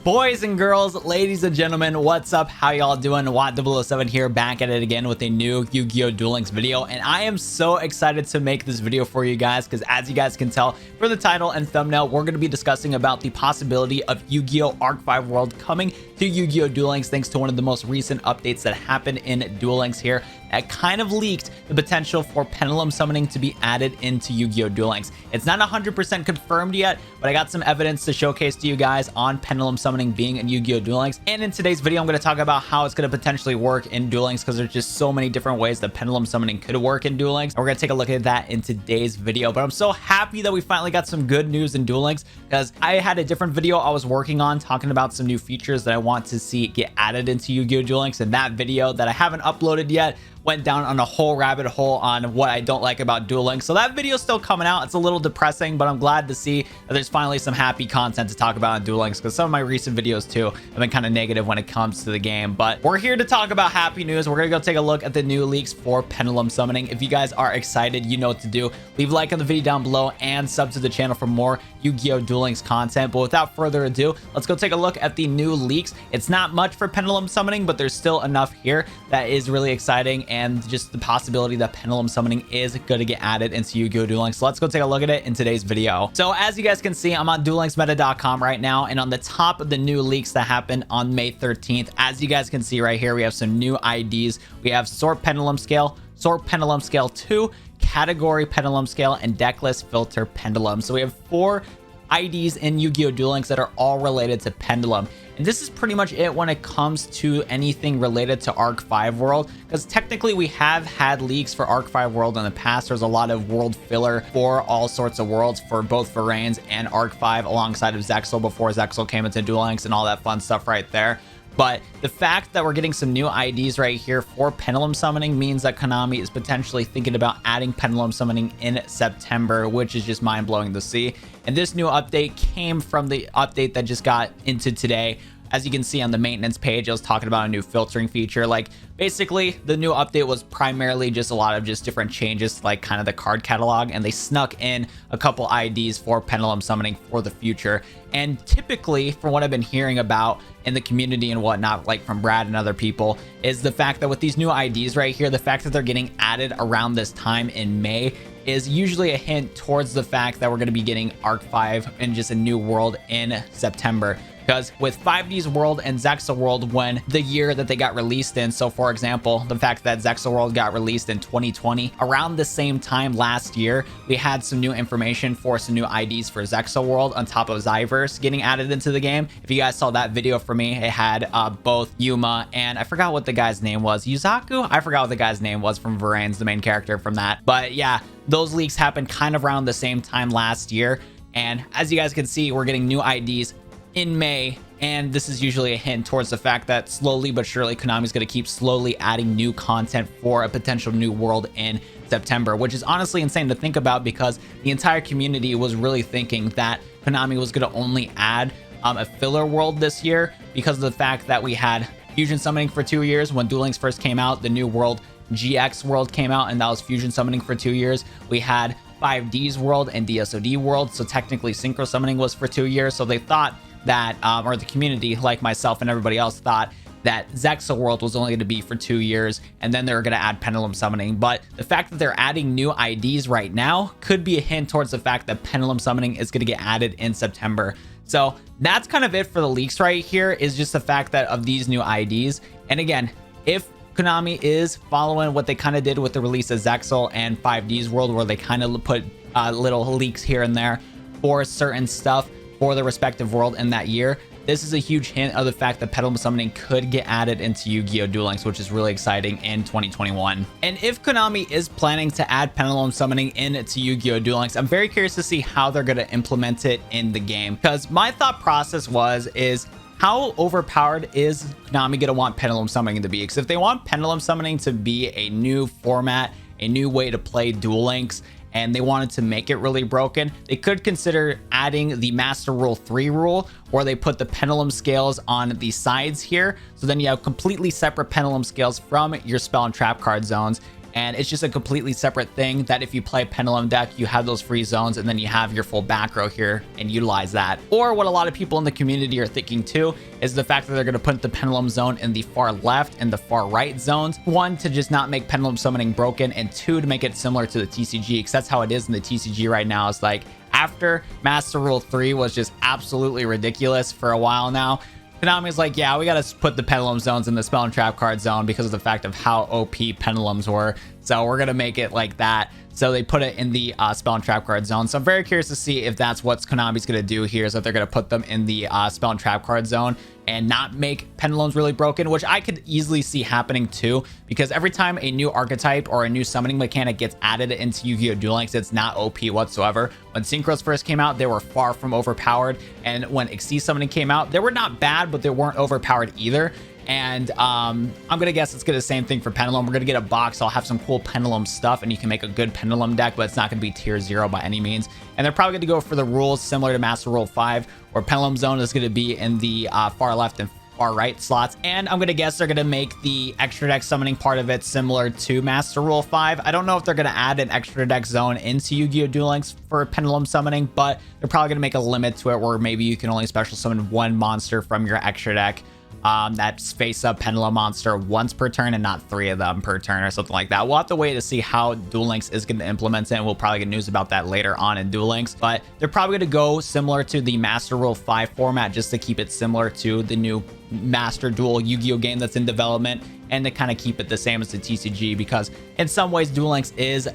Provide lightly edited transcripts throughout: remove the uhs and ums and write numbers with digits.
Boys and girls, ladies and gentlemen, what's up? How y'all doing? Watt007 here, back at it again with a new Yu-Gi-Oh! Duel Links video, and I am so excited to make this video for you guys because, as you guys can tell for the title and thumbnail, we're going to be discussing about the possibility of Yu-Gi-Oh! Arc 5 World coming to Yu-Gi-Oh! Duel Links thanks to one of the most recent updates that happened in Duel Links here that kind of leaked the potential for Pendulum Summoning to be added into Yu-Gi-Oh! Duel Links. It's not 100% confirmed yet, but I got some evidence to showcase to you guys on Pendulum Summoning being in Yu-Gi-Oh! Duel Links. And in today's video, I'm going to talk about how it's going to potentially work in Duel Links because there's just so many different ways that Pendulum Summoning could work in Duel Links. And we're going to take a look at that in today's video. But I'm so happy that we finally got some good news in Duel Links because I had a different video I was working on talking about some new features that I want to see get added into Yu-Gi-Oh! Duel Links. And that video that I haven't uploaded yet went down on a whole rabbit hole on what I don't like about Duel Links. So that video is still coming out. It's a little depressing, but I'm glad to see that there's finally some happy content to talk about in Duel Links because some of my recent videos too have been kind of negative when it comes to the game. But we're here to talk about happy news. We're gonna go take a look at the new leaks for Pendulum Summoning. If you guys are excited, you know what to do. Leave a like on the video down below and sub to the channel for more Yu-Gi-Oh! Duel Links content. But without further ado, let's go take a look at the new leaks. It's not much for Pendulum Summoning, but there's still enough here that is really exciting, and just the possibility that Pendulum Summoning is going to get added into Yu-Gi-Oh! Duel Links. So let's go take a look at it in today's video. So as you guys can see, I'm on duellinksmeta.com right now, and on the top of the new leaks that happened on May 13th, as you guys can see right here, we have some new IDs. We have Sort Pendulum Scale, Sort Pendulum Scale 2, Category Pendulum Scale, and Decklist Filter Pendulum. So we have 4 IDs in Yu-Gi-Oh! Duel Links that are all related to Pendulum. And this is pretty much it when it comes to anything related to Arc 5 World, because technically we have had leaks for Arc 5 World in the past. There's a lot of world filler for all sorts of worlds for both Varanes and Arc 5 alongside of Zexal before Zexal came into Duel Links and all that fun stuff right there. But the fact that we're getting some new IDs right here for Pendulum Summoning means that Konami is potentially thinking about adding Pendulum Summoning in September, which is just mind-blowing to see. And this new update came from the update that just got into today. As you can see on the maintenance page, I was talking about a new filtering feature. Like, basically, the new update was primarily just a lot of just different changes to, like, kind of the card catalog, and they snuck in a couple IDs for Pendulum Summoning for the future. And typically, from what I've been hearing about in the community and whatnot, like from Brad and other people, is the fact that with these new IDs right here, the fact that they're getting added around this time in May is usually a hint towards the fact that we're going to be getting Arc 5 and just a new world in September. Because with 5D's World and Zexal World, when the year that they got released in, so for example, the fact that Zexal World got released in 2020, around the same time last year, we had some new information for some new IDs for Zexal World on top of Zyverse getting added into the game. If you guys saw that video for me, it had both Yuma and I forgot what the guy's name was. Yuzaku? I forgot what the guy's name was from Varane's, the main character from that. But yeah, those leaks happened kind of around the same time last year. And as you guys can see, we're getting new IDs in May, and this is usually a hint towards the fact that slowly but surely Konami's going to keep slowly adding new content for a potential new world in September, which is honestly insane to think about because the entire community was really thinking that Konami was going to only add a filler world this year because of the fact that we had Fusion Summoning for 2 years. When Duel Links first came out, the new world GX World came out, and that was Fusion Summoning for 2 years. We had 5D's World and DSOD World, so technically Synchro Summoning was for 2 years. So they thought that, or the community, like myself and everybody else, thought that Zexal World was only going to be for 2 years, and then they were going to add Pendulum Summoning. But the fact that they're adding new IDs right now could be a hint towards the fact that Pendulum Summoning is going to get added in September. So that's kind of it for the leaks right here, is just the fact that of these new IDs. And again, if Konami is following what they kind of did with the release of Zexal and 5D's World, where they kind of put little leaks here and there for certain stuff for the respective world in that year, this is a huge hint of the fact that Pendulum Summoning could get added into Yu-Gi-Oh! Duel Links, which is really exciting in 2021. And if Konami is planning to add Pendulum Summoning into Yu-Gi-Oh! Duel Links, I'm very curious to see how they're going to implement it in the game. Because my thought process is how overpowered is Konami going to want Pendulum Summoning to be? Because if they want Pendulum Summoning to be a new format, a new way to play Duel Links, and they wanted to make it really broken, they could consider adding the Master Rule 3 rule, where they put the pendulum scales on the sides here. So then you have completely separate pendulum scales from your spell and trap card zones. and it's just a completely separate thing that if you play Pendulum deck, you have those free zones, and then you have your full back row here and utilize that. Or what a lot of people in the community are thinking too is the fact that they're going to put the Pendulum zone in the far left and the far right zones. One, to just not make Pendulum Summoning broken, and two, to make it similar to the TCG, because that's how it is in the TCG right now. It's like after Master Rule 3 was just absolutely ridiculous for a while now, Konami's like, yeah, we got to put the Pendulum zones in the Spell and Trap card zone because of the fact of how OP Pendulums were. So we're going to make it like that. So they put it in the Spell and Trap card zone. So I'm very curious to see if that's what Konami's going to do here, is that they're going to put them in the Spell and Trap card zone and not make Pendulums really broken, which I could easily see happening too, because every time a new archetype or a new summoning mechanic gets added into Yu-Gi-Oh! Duel Links, it's not OP whatsoever. When Synchros first came out, they were far from overpowered, and when Xyz Summoning came out, they were not bad, but they weren't overpowered either. And I'm gonna guess it's gonna the same thing for Pendulum. We're gonna get a box. I'll have some cool Pendulum stuff, and you can make a good Pendulum deck, but it's not gonna be tier 0 by any means. And they're probably gonna go for the rules similar to Master Rule 5, where Pendulum Zone is gonna be in the far left and far right slots. And I'm gonna guess they're gonna make the extra deck summoning part of it similar to Master Rule 5. I don't know if they're gonna add an extra deck zone into Yu-Gi-Oh! Duel Links for Pendulum Summoning, but they're probably gonna make a limit to it where maybe you can only special summon one monster from your extra deck. That's face up Pendulum monster once per turn and not 3 of them per turn or something like that. We'll have to wait to see how Duel Links is going to implement it, and we'll probably get news about that later on in Duel Links. But they're probably going to go similar to the Master Rule 5 format, just to keep it similar to the new Master Duel Yu-Gi-Oh! Game that's in development, and to kind of keep it the same as the TCG, because in some ways Duel Links is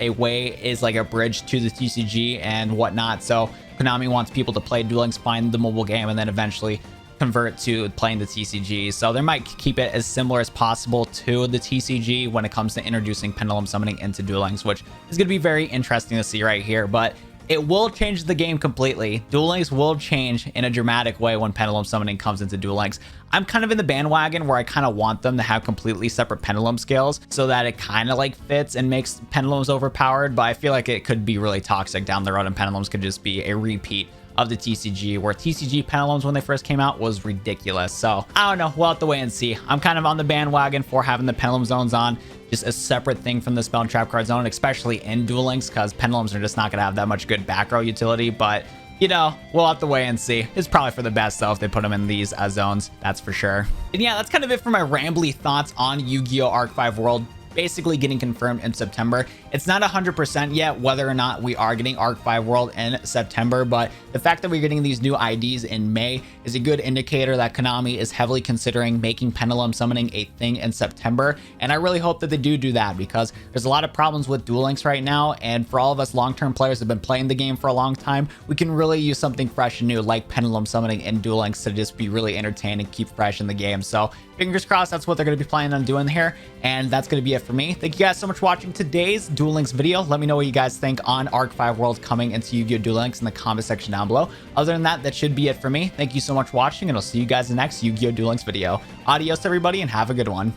like a bridge to the TCG and whatnot. So Konami wants people to play Duel Links, find the mobile game, and then eventually convert to playing the TCG. So they might keep it as similar as possible to the TCG when it comes to introducing Pendulum Summoning into Duel Links, which is going to be very interesting to see right here. But it will change the game completely. Duel Links will change in a dramatic way when Pendulum Summoning comes into Duel Links. I'm kind of in the bandwagon where I kind of want them to have completely separate Pendulum scales so that it kind of like fits and makes Pendulums overpowered, but I feel like it could be really toxic down the road, and Pendulums could just be a repeat of the TCG, where TCG Pendulums when they first came out was ridiculous. So I don't know, we'll have to wait and see. I'm kind of on the bandwagon for having the Pendulum zones on just a separate thing from the Spell and Trap card zone, especially in Duel Links, because Pendulums are just not going to have that much good back row utility. But you know, we'll have to wait and see. It's probably for the best though if they put them in these zones, that's for sure. And yeah, that's kind of it for my rambly thoughts on Yu-Gi-Oh! Arc 5 World basically getting confirmed in September. It's not 100% yet whether or not we are getting Arc 5 World in September, but the fact that we're getting these new IDs in May is a good indicator that Konami is heavily considering making Pendulum Summoning a thing in September. And I really hope that they do that, because there's a lot of problems with Duel Links right now, and for all of us long-term players who have been playing the game for a long time, we can really use something fresh and new like Pendulum Summoning in Duel Links to just be really entertaining and keep fresh in the game. So fingers crossed that's what they're going to be planning on doing here, and that's going to be it for me. Thank you guys so much for watching today's Duel Links video. Let me know what you guys think on Arc 5 World coming into Yu-Gi-Oh! Duel Links in the comment section down below. Other than that, that should be it for me. Thank you so much for watching, and I'll see you guys in the next Yu-Gi-Oh! Duel Links video. Adios everybody, and have a good one.